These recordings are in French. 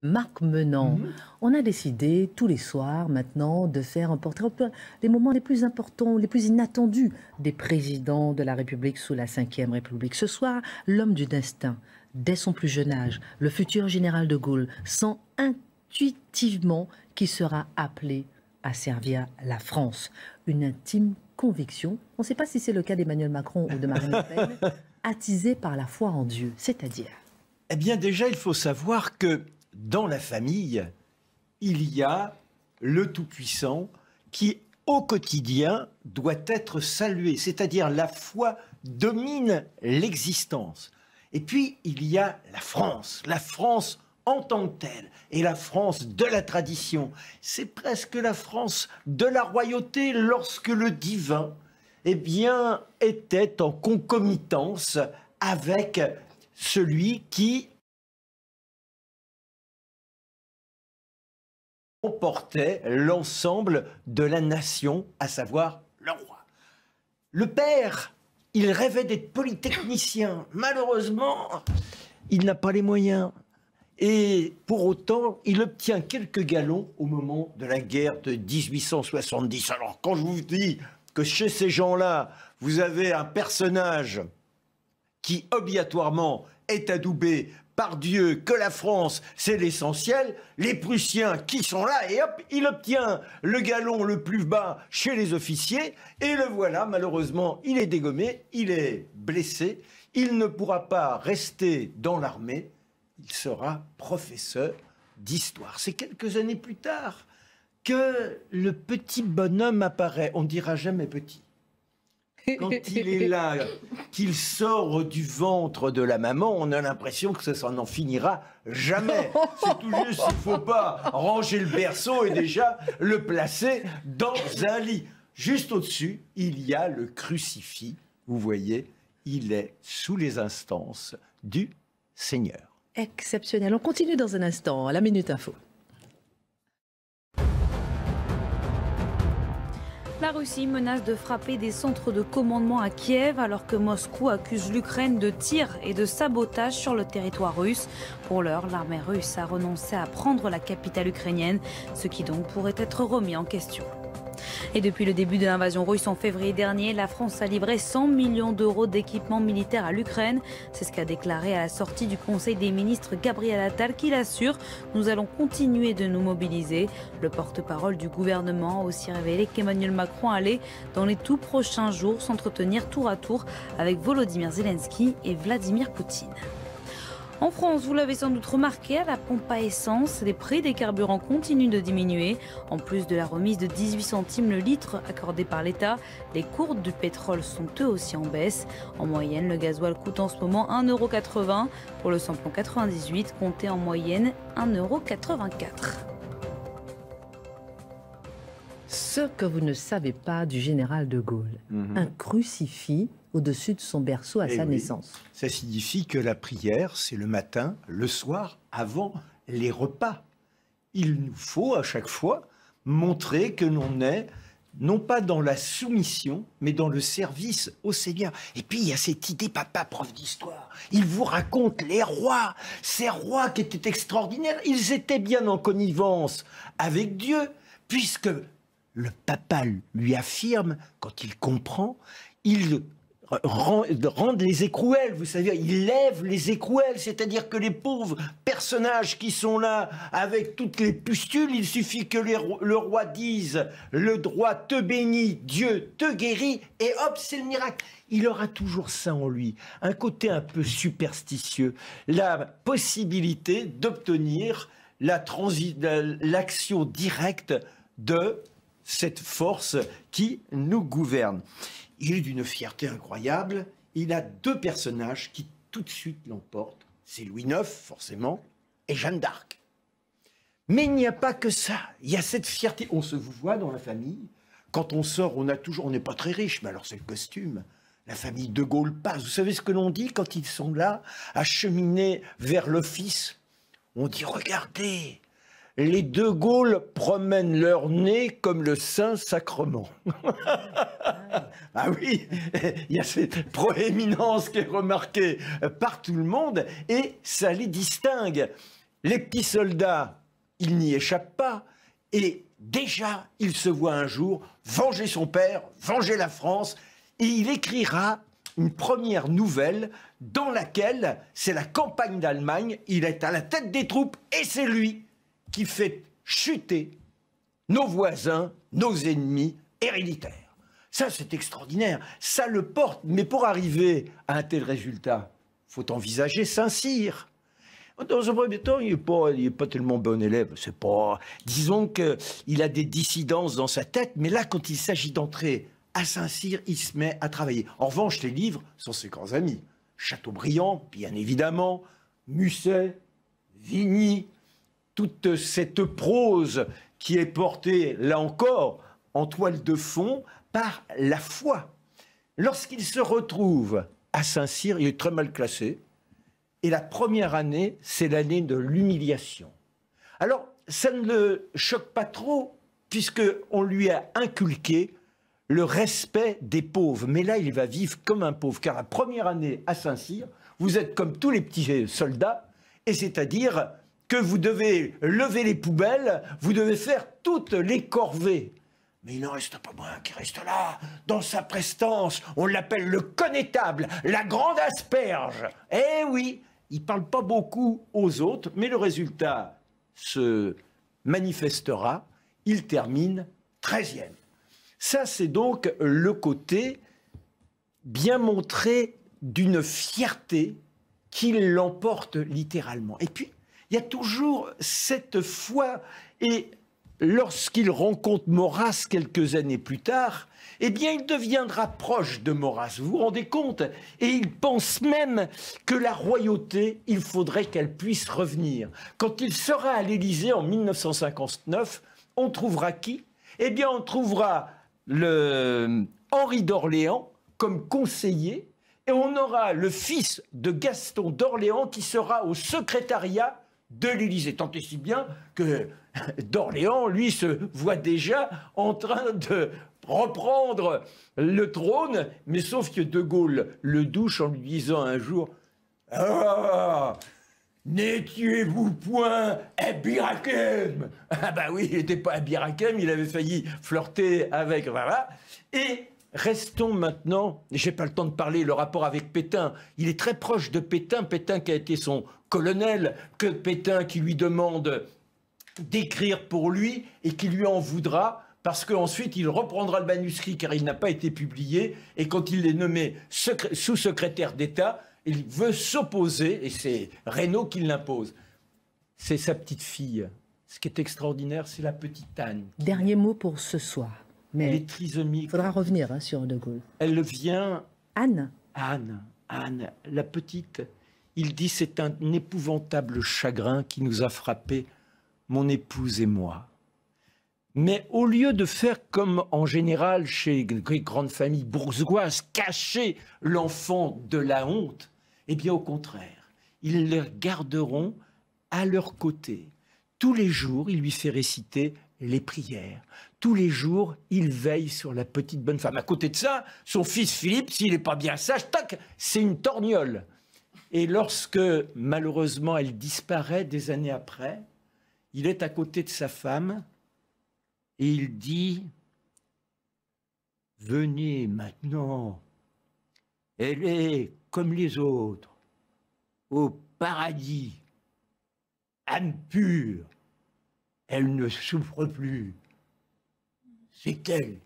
Marc Menant, on a décidé tous les soirs maintenant de faire un portrait, les moments les plus importants, les plus inattendus des présidents de la République sous la Ve République. Ce soir, l'homme du destin, dès son plus jeune âge, le futur général de Gaulle, sent intuitivement qu'il sera appelé à servir la France. Une intime conviction, on ne sait pas si c'est le cas d'Emmanuel Macron ou de Marine Le Pen, attisée par la foi en Dieu, c'est-à-dire... Eh bien déjà, il faut savoir que dans la famille, il y a le Tout-Puissant qui, au quotidien, doit être salué. C'est-à-dire la foi domine l'existence. Et puis, il y a la France en tant que telle, et la France de la tradition. C'est presque la France de la royauté lorsque le divin, eh bien, était en concomitance avec celui qui comportait l'ensemble de la nation, à savoir le roi. Le père, il rêvait d'être polytechnicien. Malheureusement, il n'a pas les moyens. Et pour autant, il obtient quelques galons au moment de la guerre de 1870. Alors, quand je vous dis que chez ces gens-là, vous avez un personnage qui, obligatoirement, est adoubé par Dieu, que la France, c'est l'essentiel, les Prussiens qui sont là, et hop, il obtient le galon le plus bas chez les officiers, et le voilà, malheureusement, il est dégommé, il est blessé, il ne pourra pas rester dans l'armée, il sera professeur d'histoire. C'est quelques années plus tard que le petit bonhomme apparaît, on ne dira jamais petit. Quand il est là, qu'il sort du ventre de la maman, on a l'impression que ça n'en finira jamais. C'est tout juste, il ne faut pas ranger le berceau et déjà le placer dans un lit. Juste au-dessus, il y a le crucifix. Vous voyez, il est sous les instances du Seigneur. Exceptionnel. On continue dans un instant, la Minute Info. La Russie menace de frapper des centres de commandement à Kiev alors que Moscou accuse l'Ukraine de tirs et de sabotage sur le territoire russe. Pour l'heure, l'armée russe a renoncé à prendre la capitale ukrainienne, ce qui donc pourrait être remis en question. Et depuis le début de l'invasion russe en février dernier, la France a livré 100 millions d'euros d'équipements militaires à l'Ukraine. C'est ce qu'a déclaré à la sortie du Conseil des ministres Gabriel Attal qui l'assure. Nous allons continuer de nous mobiliser. Le porte-parole du gouvernement a aussi révélé qu'Emmanuel Macron allait, dans les tout prochains jours, s'entretenir tour à tour avec Volodymyr Zelensky et Vladimir Poutine. En France, vous l'avez sans doute remarqué, à la pompe à essence, les prix des carburants continuent de diminuer. En plus de la remise de 18 centimes le litre accordée par l'État, les cours du pétrole sont eux aussi en baisse. En moyenne, le gasoil coûte en ce moment 1,80 €. Pour le samplon 98, comptez en moyenne 1,84 €. Ce que vous ne savez pas du général de Gaulle, un crucifix au-dessus de son berceau à sa naissance. Ça signifie que la prière, c'est le matin, le soir, avant les repas. Il nous faut à chaque fois montrer que l'on est non pas dans la soumission, mais dans le service au Seigneur. Et puis il y a cette idée, papa, prof d'histoire, il vous raconte les rois, ces rois qui étaient extraordinaires, ils étaient bien en connivence avec Dieu, puisque le papa lui affirme, quand il comprend, il rendre les écrouelles, vous savez, il lève les écrouelles, c'est-à-dire que les pauvres personnages qui sont là avec toutes les pustules, il suffit que le roi dise « le droit te bénit, Dieu te guérit » et hop, c'est le miracle. Il aura toujours ça en lui, un côté un peu superstitieux, la possibilité d'obtenir l'action directe de cette force qui nous gouverne. Il est d'une fierté incroyable. Il a deux personnages qui tout de suite l'emportent. C'est Louis IX, forcément, et Jeanne d'Arc. Mais il n'y a pas que ça. Il y a cette fierté. On se vous voit dans la famille. Quand on sort, on n'est pas très riche, mais alors c'est le costume. La famille de Gaulle passe. Vous savez ce que l'on dit quand ils sont là, à cheminer vers l'office? On dit, regardez, les De Gaulle promènent leur nez comme le Saint-Sacrement. Ah oui, il y a cette proéminence qui est remarquée par tout le monde et ça les distingue. Les petits soldats, ils n'y échappent pas. Et déjà, il se voit un jour venger son père, venger la France. Et il écrira une première nouvelle dans laquelle c'est la campagne d'Allemagne. Il est à la tête des troupes et c'est lui qui fait chuter nos voisins, nos ennemis héréditaires. Ça, c'est extraordinaire. Ça le porte. Mais pour arriver à un tel résultat, il faut envisager Saint-Cyr. Dans un premier temps, il n'est pas tellement bon élève. C'est pas... Disons qu'il a des dissidences dans sa tête, mais là, quand il s'agit d'entrer à Saint-Cyr, il se met à travailler. En revanche, les livres sont ses grands amis. Chateaubriand, bien évidemment, Musset, Vigny, toute cette prose qui est portée, là encore, en toile de fond, par la foi. Lorsqu'il se retrouve à Saint-Cyr, il est très mal classé. Et la première année, c'est l'année de l'humiliation. Alors, ça ne le choque pas trop, puisqu'on lui a inculqué le respect des pauvres. Mais là, il va vivre comme un pauvre, car la première année à Saint-Cyr, vous êtes comme tous les petits soldats, et c'est-à-dire que vous devez lever les poubelles, vous devez faire toutes les corvées. Mais il n'en reste pas moins qui reste là, dans sa prestance. On l'appelle le connétable, la grande asperge. Eh oui, il ne parle pas beaucoup aux autres, mais le résultat se manifestera. Il termine 13e. Ça, c'est donc le côté bien montré d'une fierté qui l'emporte littéralement. Et puis, il y a toujours cette foi. Et lorsqu'il rencontre Maurras quelques années plus tard, eh bien, il deviendra proche de Maurras. Vous vous rendez compte? Et il pense même que la royauté, il faudrait qu'elle puisse revenir. Quand il sera à l'Élysée en 1959, on trouvera qui? Eh bien, on trouvera Henri d'Orléans comme conseiller, et on aura le fils de Gaston d'Orléans qui sera au secrétariat de l'Élysée. Tant et si bien que d'Orléans, lui, se voit déjà en train de reprendre le trône, mais sauf que De Gaulle le douche en lui disant un jour « Ah, n'étiez-vous point à Bir Hakeim ?» Ah bah oui, il n'était pas à Bir Hakeim, il avait failli flirter avec... Voilà. Et restons maintenant, j'ai pas le temps de parler, le rapport avec Pétain. Il est très proche de Pétain, Pétain qui a été son colonel, que Pétain qui lui demande d'écrire pour lui et qui lui en voudra parce qu'ensuite il reprendra le manuscrit car il n'a pas été publié, et quand il est nommé sous-secrétaire d'État, il veut s'opposer et c'est Reynaud qui l'impose. C'est sa petite fille. Ce qui est extraordinaire, c'est la petite Anne. Dernier mot pour ce soir. Mais elle est trisomique. Il faudra revenir sur De Gaulle. Elle vient... Anne, la petite. Il dit, c'est un épouvantable chagrin qui nous a frappés, mon épouse et moi. Mais au lieu de faire comme en général chez les grandes familles bourgeoises, cacher l'enfant de la honte, eh bien au contraire, ils le garderont à leur côté. Tous les jours, il lui fait réciter les prières. Tous les jours, il veille sur la petite bonne femme. À côté de ça, son fils Philippe, s'il n'est pas bien sage, tac, c'est une torgnole. Et lorsque, malheureusement, elle disparaît des années après, il est à côté de sa femme et il dit « Venez maintenant, elle est comme les autres, au paradis, âme pure, elle ne souffre plus. C'est elle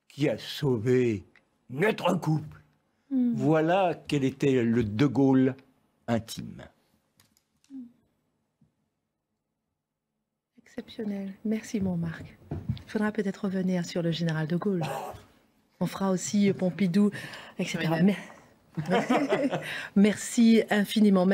qui a sauvé notre couple. » Voilà quel était le De Gaulle intime. Exceptionnel. Merci, mon Marc. Il faudra peut-être revenir sur le général De Gaulle. On fera aussi Pompidou, etc. Merci infiniment.